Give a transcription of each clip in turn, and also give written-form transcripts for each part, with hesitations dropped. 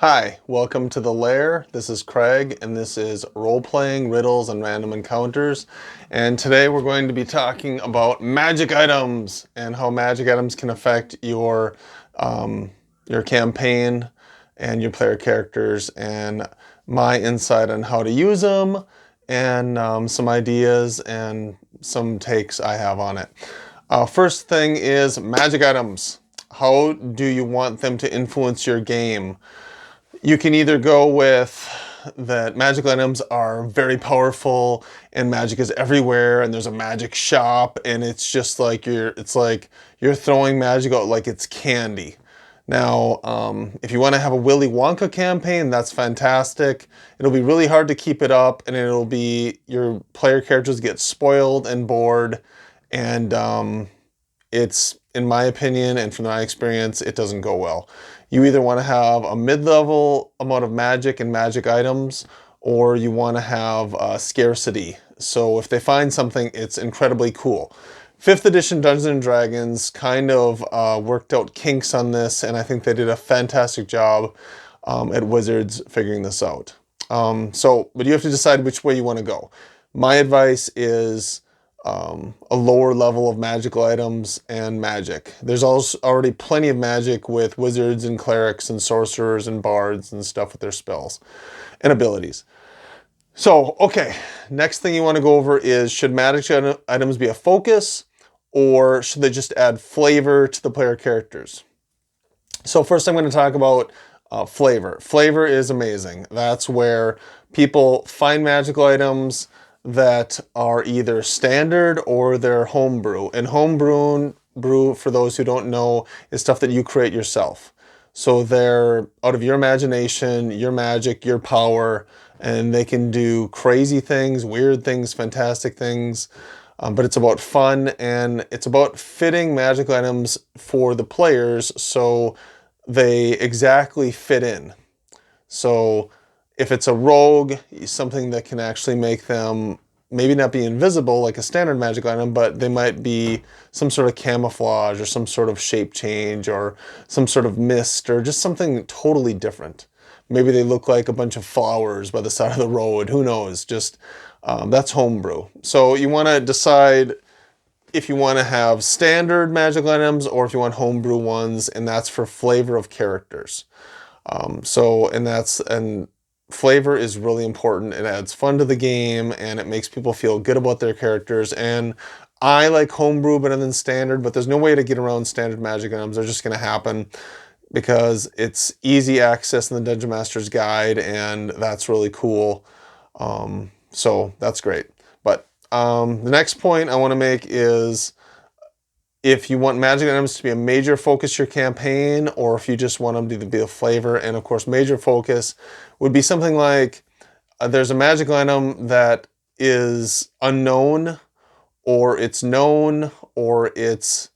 Hi, welcome to the Lair. This is Craig, and this is role-playing, riddles, and random encounters. And today we're going to be talking about magic items and how magic items can affect your campaign and your player characters, and my insight on how to use them, and some ideas and some takes I have on it. First thing is magic items. How do you want them to influence your game? You can either go with that magic items are very powerful and magic is everywhere and there's a magic shop and it's just like you're throwing magic out like it's candy. Now, if you want to have a Willy Wonka campaign, that's fantastic. It'll be really hard to keep it up, and it'll be your player characters get spoiled and bored, and it's, in my opinion and from my experience, it doesn't go well. You either want to have a mid-level amount of magic and magic items, or you want to have scarcity. So if they find something, it's incredibly cool. 5th edition Dungeons & Dragons kind of worked out kinks on this, and I think they did a fantastic job at Wizards figuring this out. But you have to decide which way you want to go. My advice is a lower level of magical items and magic. There's also already plenty of magic with wizards and clerics and sorcerers and bards and stuff with their spells and abilities. So, okay, next thing you want to go over is, should magic items be a focus, or should they just add flavor to the player characters? So first I'm going to talk about flavor. Flavor is amazing. That's where people find magical items that are either standard or they're homebrew. And homebrew, for those who don't know, is stuff that you create yourself. So they're out of your imagination, your magic, your power, and they can do crazy things, weird things, fantastic things. But it's about fun, and it's about fitting magic items for the players so they exactly fit in. So if it's a rogue, something that can actually make them maybe not be invisible like a standard magic item, but they might be some sort of camouflage or some sort of shape change or some sort of mist or just something totally different. Maybe they look like a bunch of flowers by the side of the road. Who knows? Just that's homebrew. So you want to decide if you want to have standard magic items or if you want homebrew ones, and that's for flavor of characters. And flavor is really important. It adds fun to the game and it makes people feel good about their characters. And I like homebrew better than standard, but there's no way to get around standard magic items. They're just going to happen because it's easy access in the Dungeon Master's Guide, and that's really cool. So that's great. But the next point I want to make is, if you want magic items to be a major focus to your campaign, or if you just want them to be a flavor. And of course, major focus would be something like there's a magic item that is unknown, or it's known, or it's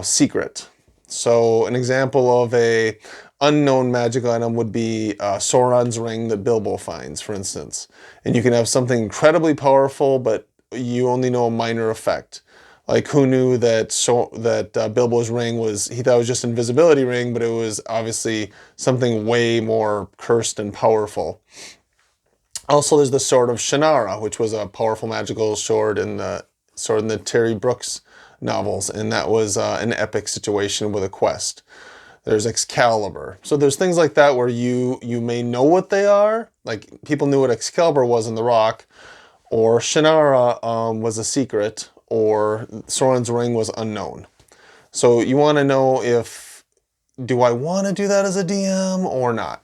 secret. So an example of a unknown magic item would be Sauron's ring that Bilbo finds, for instance. And you can have something incredibly powerful, but you only know a minor effect. Like, who knew that Bilbo's ring was, he thought it was just an invisibility ring, but it was obviously something way more cursed and powerful. Also, there's the Sword of Shannara, which was a powerful magical sword in the Terry Brooks novels, and that was an epic situation with a quest. There's Excalibur. So there's things like that where you may know what they are. Like, people knew what Excalibur was in The Rock, or Shannara was a secret, or Sauron's ring was unknown. So you want to know, do I want to do that as a DM or not?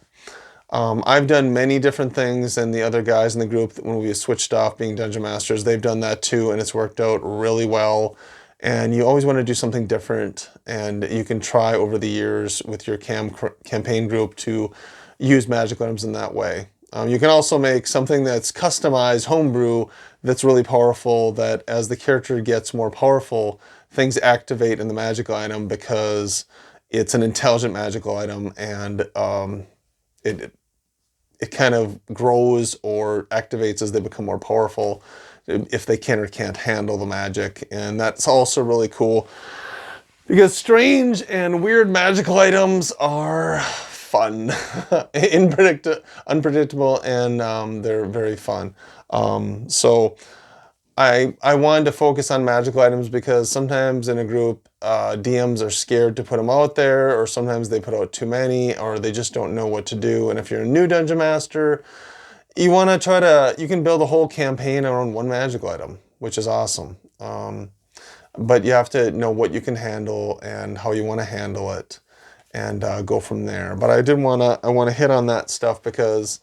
I've done many different things, and the other guys in the group, when we switched off being Dungeon Masters, they've done that too, and it's worked out really well. And you always want to do something different, and you can try over the years with your campaign group to use magic items in that way. You can also make something that's customized homebrew that's really powerful, that as the character gets more powerful, things activate in the magical item because it's an intelligent magical item, and it kind of grows or activates as they become more powerful, if they can or can't handle the magic. And that's also really cool because strange and weird magical items are fun, unpredictable, and they're very fun. So I wanted to focus on magical items because sometimes in a group, DMs are scared to put them out there, or sometimes they put out too many, or they just don't know what to do. And if you're a new dungeon master, you want to you can build a whole campaign around one magical item, which is awesome. But you have to know what you can handle and how you want to handle it, and go from there. But I want to hit on that stuff because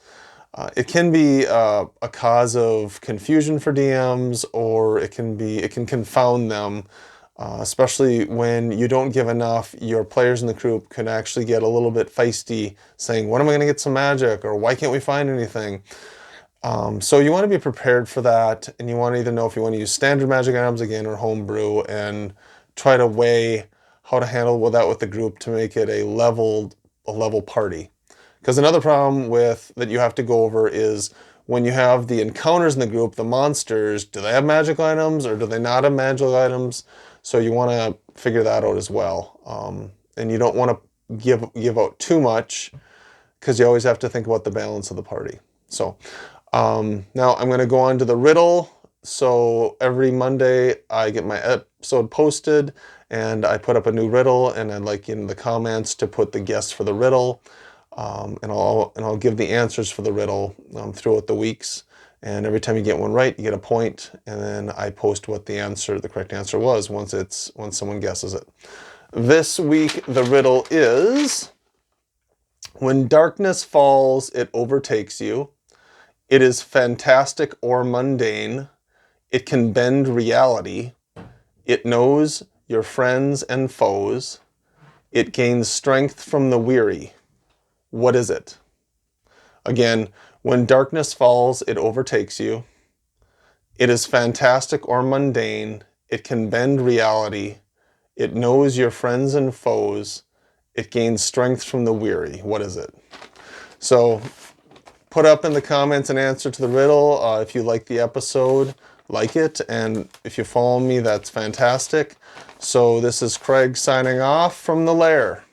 it can be a cause of confusion for DMs, or it can confound them, especially when you don't give enough. Your players in the group can actually get a little bit feisty, saying, "When am I going to get some magic?" or "Why can't we find anything?" So you want to be prepared for that, and you want to either know if you want to use standard magic items again or homebrew, and try to weigh how to handle that with the group to make it a level party. Because another problem that you have to go over is when you have the encounters in the group, the monsters, do they have magic items or do they not have magic items? So you want to figure that out as well. And you don't want to give out too much, because you always have to think about the balance of the party. So now I'm going to go on to the riddle. So every Monday I get my episode posted and I put up a new riddle, and I'd like in the comments to put the guess for the riddle. And I'll give the answers for the riddle throughout the weeks. And every time you get one right, you get a point, and then I post what the correct answer was once someone guesses it. This week the riddle is: when darkness falls, it overtakes you. It is fantastic or mundane. It can bend reality. It knows your friends and foes. It gains strength from the weary. What is it? Again, when darkness falls, it overtakes you. It is fantastic or mundane. It can bend reality. It knows your friends and foes. It gains strength from the weary. What is it? So put up in the comments an answer to the riddle. If you like the episode, like it. And if you follow me, that's fantastic. So this is Craig signing off from the lair.